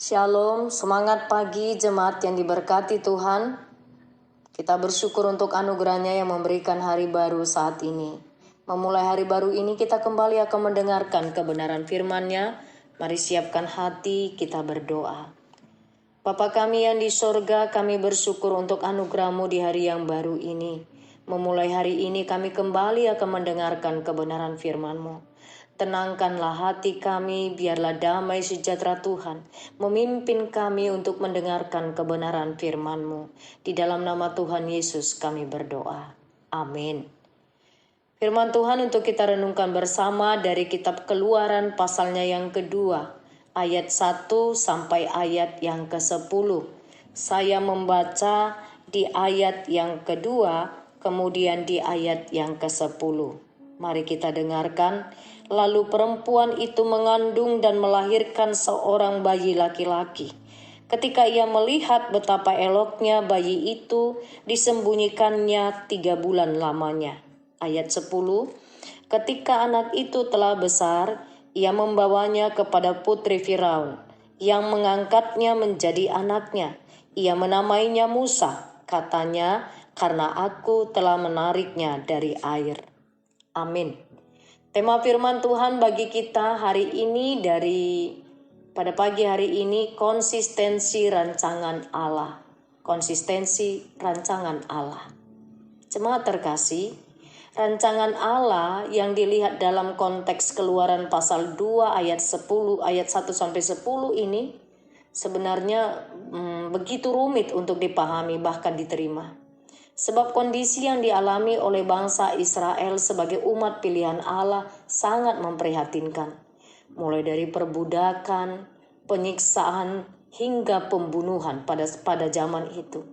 Shalom, semangat pagi jemaat yang diberkati Tuhan. Kita bersyukur untuk anugerahnya yang memberikan hari baru saat ini. Memulai hari baru ini kita kembali akan mendengarkan kebenaran firman-Nya. Mari siapkan hati, kita berdoa. Bapa kami yang di sorga, kami bersyukur untuk anugerah-Mu di hari yang baru ini. Memulai hari ini kami kembali akan mendengarkan kebenaran firman-Mu. Tenangkanlah hati kami, biarlah damai sejahtera Tuhan memimpin kami untuk mendengarkan kebenaran firman-Mu. Di dalam nama Tuhan Yesus kami berdoa. Amin. Firman Tuhan untuk kita renungkan bersama dari kitab Keluaran pasalnya yang kedua, ayat 1 sampai ayat yang ke-10. Saya membaca di ayat yang kedua, kemudian di ayat yang ke-10. Mari kita dengarkan. Lalu perempuan itu mengandung dan melahirkan seorang bayi laki-laki. Ketika ia melihat betapa eloknya bayi itu, disembunyikannya 3 bulan lamanya. Ayat 10. Ketika anak itu telah besar, ia membawanya kepada putri Firaun, yang mengangkatnya menjadi anaknya. Ia menamainya Musa, katanya, karena aku telah menariknya dari air. Amin. Tema firman Tuhan bagi kita hari ini pada pagi hari ini, konsistensi rancangan Allah. Konsistensi rancangan Allah. Jemaat terkasih, rancangan Allah yang dilihat dalam konteks Keluaran pasal 2 ayat 10 ayat 1 sampai 10 ini sebenarnya begitu rumit untuk dipahami bahkan diterima. Sebab kondisi yang dialami oleh bangsa Israel sebagai umat pilihan Allah sangat memprihatinkan. Mulai dari perbudakan, penyiksaan, hingga pembunuhan pada zaman itu.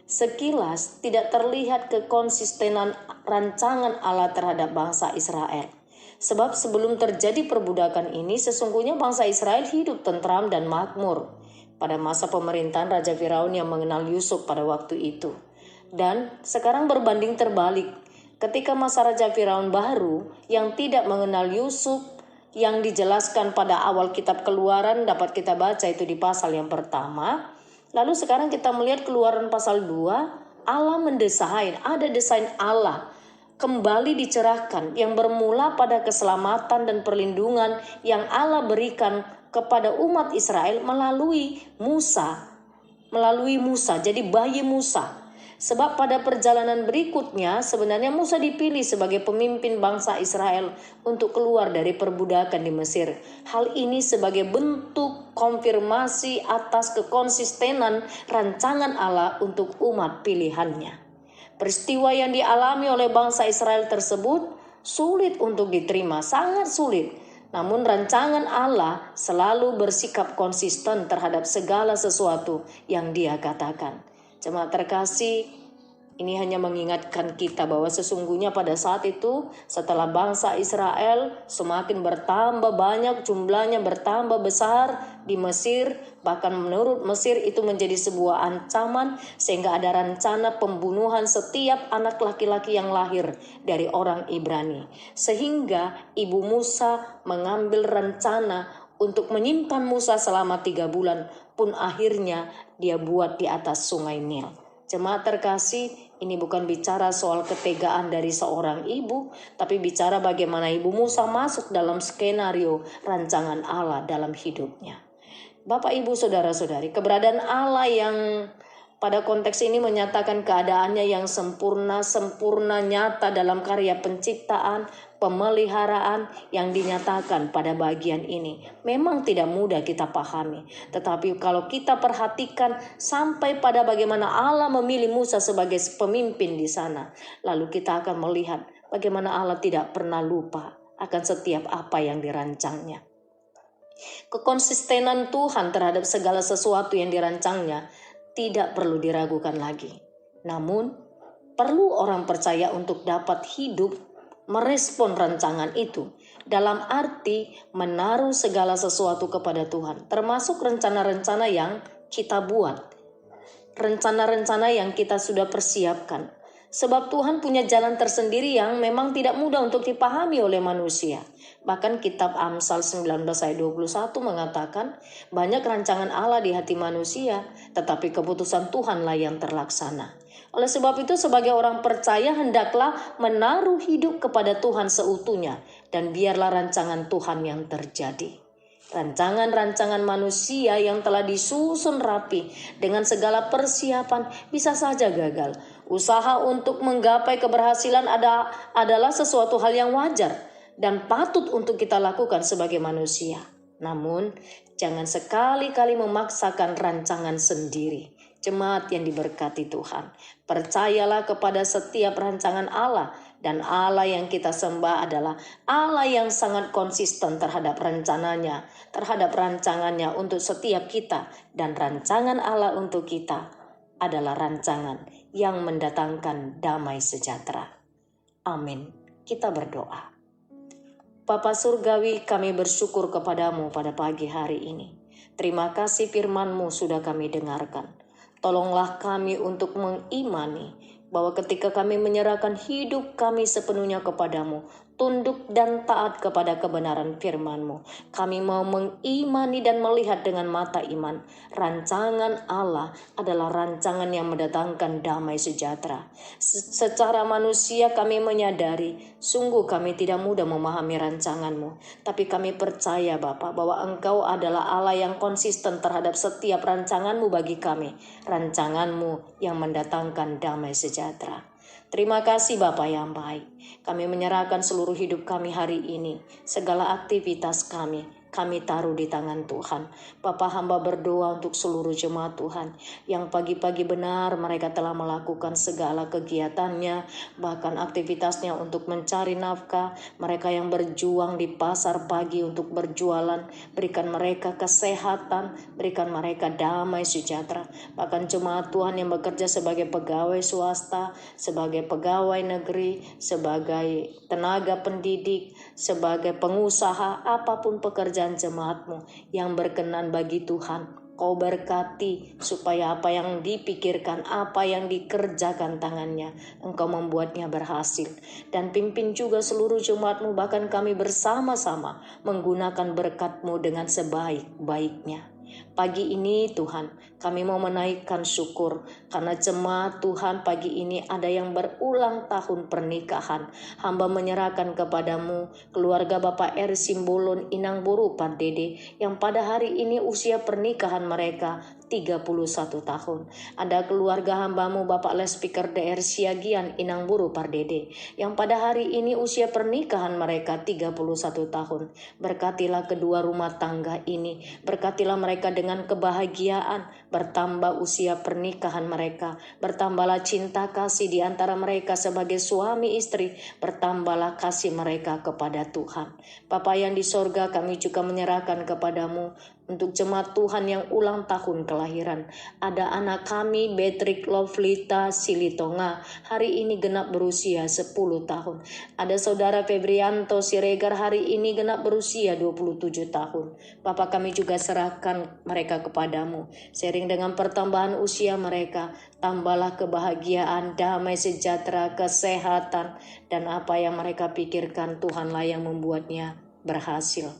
Sekilas tidak terlihat kekonsistenan rancangan Allah terhadap bangsa Israel. Sebab sebelum terjadi perbudakan ini, sesungguhnya bangsa Israel hidup tentram dan makmur pada masa pemerintahan Raja Firaun yang mengenal Yusuf pada waktu itu. Dan sekarang berbanding terbalik, ketika masa Raja Firaun baru yang tidak mengenal Yusuf yang dijelaskan pada awal kitab Keluaran dapat kita baca itu di pasal yang pertama. Lalu sekarang kita melihat Keluaran pasal 2, Allah mendesain, ada desain Allah kembali dicerahkan yang bermula pada keselamatan dan perlindungan yang Allah berikan kepada umat Israel melalui Musa, jadi bayi Musa. Sebab pada perjalanan berikutnya sebenarnya Musa dipilih sebagai pemimpin bangsa Israel untuk keluar dari perbudakan di Mesir. Hal ini sebagai bentuk konfirmasi atas kekonsistenan rancangan Allah untuk umat pilihannya. Peristiwa yang dialami oleh bangsa Israel tersebut sulit untuk diterima, sangat sulit. Namun rancangan Allah selalu bersikap konsisten terhadap segala sesuatu yang Dia katakan. Jemaat terkasih, ini hanya mengingatkan kita bahwa sesungguhnya pada saat itu setelah bangsa Israel semakin bertambah banyak, jumlahnya bertambah besar di Mesir, bahkan menurut Mesir itu menjadi sebuah ancaman sehingga ada rencana pembunuhan setiap anak laki-laki yang lahir dari orang Ibrani. Sehingga ibu Musa mengambil rencana untuk menyimpan Musa selama 3 bulan pun akhirnya dia buat di atas sungai Nil. Jemaat terkasih, ini bukan bicara soal ketegaan dari seorang ibu, tapi bicara bagaimana ibu Musa masuk dalam skenario rancangan Allah dalam hidupnya. Bapak, Ibu, Saudara-saudari, keberadaan Allah yang pada konteks ini menyatakan keadaannya yang sempurna nyata dalam karya penciptaan, pemeliharaan yang dinyatakan pada bagian ini. Memang tidak mudah kita pahami. Tetapi kalau kita perhatikan sampai pada bagaimana Allah memilih Musa sebagai pemimpin di sana. Lalu kita akan melihat bagaimana Allah tidak pernah lupa akan setiap apa yang dirancangnya. Kekonsistenan Tuhan terhadap segala sesuatu yang dirancangnya tidak perlu diragukan lagi. Namun, perlu orang percaya untuk dapat hidup merespon rancangan itu dalam arti menaruh segala sesuatu kepada Tuhan, termasuk rencana-rencana yang kita buat, rencana-rencana yang kita sudah persiapkan. Sebab Tuhan punya jalan tersendiri yang memang tidak mudah untuk dipahami oleh manusia. Bahkan kitab Amsal 19 ayat 21 mengatakan, banyak rancangan Allah di hati manusia, tetapi keputusan Tuhanlah yang terlaksana. Oleh sebab itu, sebagai orang percaya hendaklah menaruh hidup kepada Tuhan seutuhnya, dan biarlah rancangan Tuhan yang terjadi. Rancangan-rancangan manusia yang telah disusun rapi dengan segala persiapan bisa saja gagal. Usaha untuk menggapai keberhasilan adalah sesuatu hal yang wajar dan patut untuk kita lakukan sebagai manusia. Namun, jangan sekali-kali memaksakan rancangan sendiri. Jemaat yang diberkati Tuhan, percayalah kepada setiap rancangan Allah, dan Allah yang kita sembah adalah Allah yang sangat konsisten terhadap rencananya, terhadap rancangannya untuk setiap kita, dan rancangan Allah untuk kita adalah rancangan yang mendatangkan damai sejahtera. Amin. Kita berdoa. Bapa Surgawi, kami bersyukur kepadamu pada pagi hari ini. Terima kasih firman-Mu sudah kami dengarkan. Tolonglah kami untuk mengimani bahwa ketika kami menyerahkan hidup kami sepenuhnya kepadamu, tunduk dan taat kepada kebenaran firman-Mu, kami mau mengimani dan melihat dengan mata iman. Rancangan Allah adalah rancangan yang mendatangkan damai sejahtera. Secara manusia kami menyadari, sungguh kami tidak mudah memahami rancangan-Mu. Tapi kami percaya Bapa bahwa Engkau adalah Allah yang konsisten terhadap setiap rancangan-Mu bagi kami. Rancangan-Mu yang mendatangkan damai sejahtera. Terima kasih Bapa yang baik. Kami menyerahkan seluruh hidup kami hari ini. Segala aktivitas kami taruh di tangan Tuhan. Bapa, hamba berdoa untuk seluruh jemaat Tuhan yang pagi-pagi benar mereka telah melakukan segala kegiatannya, bahkan aktivitasnya untuk mencari nafkah. Mereka yang berjuang di pasar pagi untuk berjualan, berikan mereka kesehatan, berikan mereka damai sejahtera. Bahkan jemaat Tuhan yang bekerja sebagai pegawai swasta, sebagai pegawai negeri, sebagai tenaga pendidik, sebagai pengusaha, apapun pekerjaan jemaat-Mu yang berkenan bagi Tuhan, Kau berkati supaya apa yang dipikirkan, apa yang dikerjakan tangannya, Engkau membuatnya berhasil. Dan pimpin juga seluruh jemaat-Mu, bahkan kami bersama-sama menggunakan berkat-Mu dengan sebaik-baiknya. Pagi ini Tuhan, kami mau menaikkan syukur karena jemaat Tuhan pagi ini ada yang berulang tahun pernikahan. Hamba menyerahkan kepadamu keluarga Bapak R. Simbolon Inang Buru Pardede yang pada hari ini usia pernikahan mereka 31 tahun. Ada keluarga hambamu Bapak Les Speaker DR Siagian Inang Buru Pardede yang pada hari ini usia pernikahan mereka 31 tahun. Berkatilah kedua rumah tangga ini, berkatilah mereka dengan kebahagiaan, bertambah usia pernikahan mereka, bertambahlah cinta kasih di antara mereka sebagai suami istri, bertambahlah kasih mereka kepada Tuhan. Bapa yang di sorga, kami juga menyerahkan kepadamu untuk jemaat Tuhan yang ulang tahun kelahiran. Ada anak kami Beatrix Lovlita Silitonga, hari ini genap berusia 10 tahun. Ada saudara Febrianto Siregar, hari ini genap berusia 27 tahun. Bapak, kami juga serahkan mereka kepadamu. Sering dengan pertambahan usia mereka, tambahlah kebahagiaan, damai sejahtera, kesehatan, dan apa yang mereka pikirkan Tuhanlah yang membuatnya berhasil.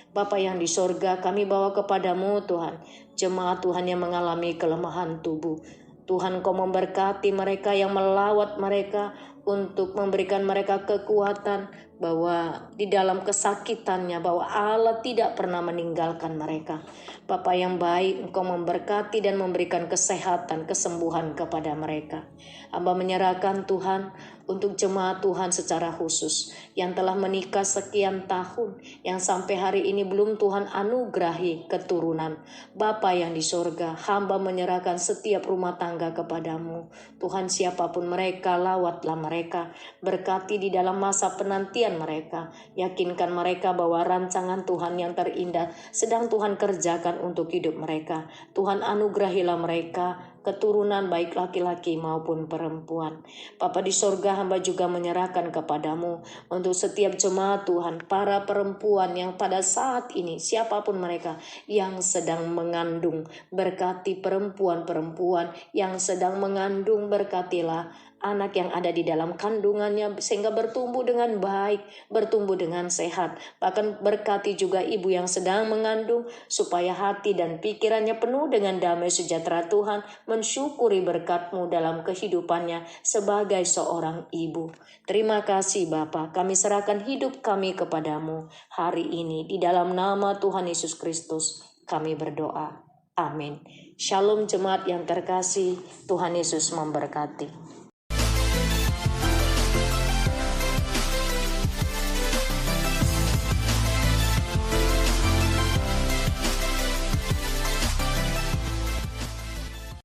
Bapa yang di sorga, kami bawa kepadamu Tuhan, jemaat Tuhan yang mengalami kelemahan tubuh. Tuhan, Kau memberkati mereka yang melawat mereka untuk memberikan mereka kekuatan bahwa di dalam kesakitannya bahwa Allah tidak pernah meninggalkan mereka. Bapa yang baik, Engkau memberkati dan memberikan kesehatan, kesembuhan kepada mereka. Hamba menyerahkan Tuhan untuk jemaat Tuhan secara khusus yang telah menikah sekian tahun, yang sampai hari ini belum Tuhan anugerahi keturunan. Bapa yang di sorga, hamba menyerahkan setiap rumah tangga kepadamu. Tuhan, siapapun mereka, lawatlah mereka, berkati di dalam masa penantian mereka, yakinkan mereka bahwa rancangan Tuhan yang terindah sedang Tuhan kerjakan untuk hidup mereka. Tuhan, anugerahilah mereka keturunan baik laki-laki maupun perempuan. Bapa di sorga, hamba juga menyerahkan kepadamu untuk setiap jemaat Tuhan, para perempuan yang pada saat ini siapapun mereka yang sedang mengandung, berkati perempuan-perempuan yang sedang mengandung, berkatilah anak yang ada di dalam kandungannya sehingga bertumbuh dengan baik, bertumbuh dengan sehat. Bahkan berkati juga ibu yang sedang mengandung supaya hati dan pikirannya penuh dengan damai sejahtera Tuhan, mensyukuri berkat-Mu dalam kehidupannya sebagai seorang ibu. Terima kasih Bapa, kami serahkan hidup kami kepadamu hari ini. Di dalam nama Tuhan Yesus Kristus kami berdoa. Amin. Shalom jemaat yang terkasih, Tuhan Yesus memberkati.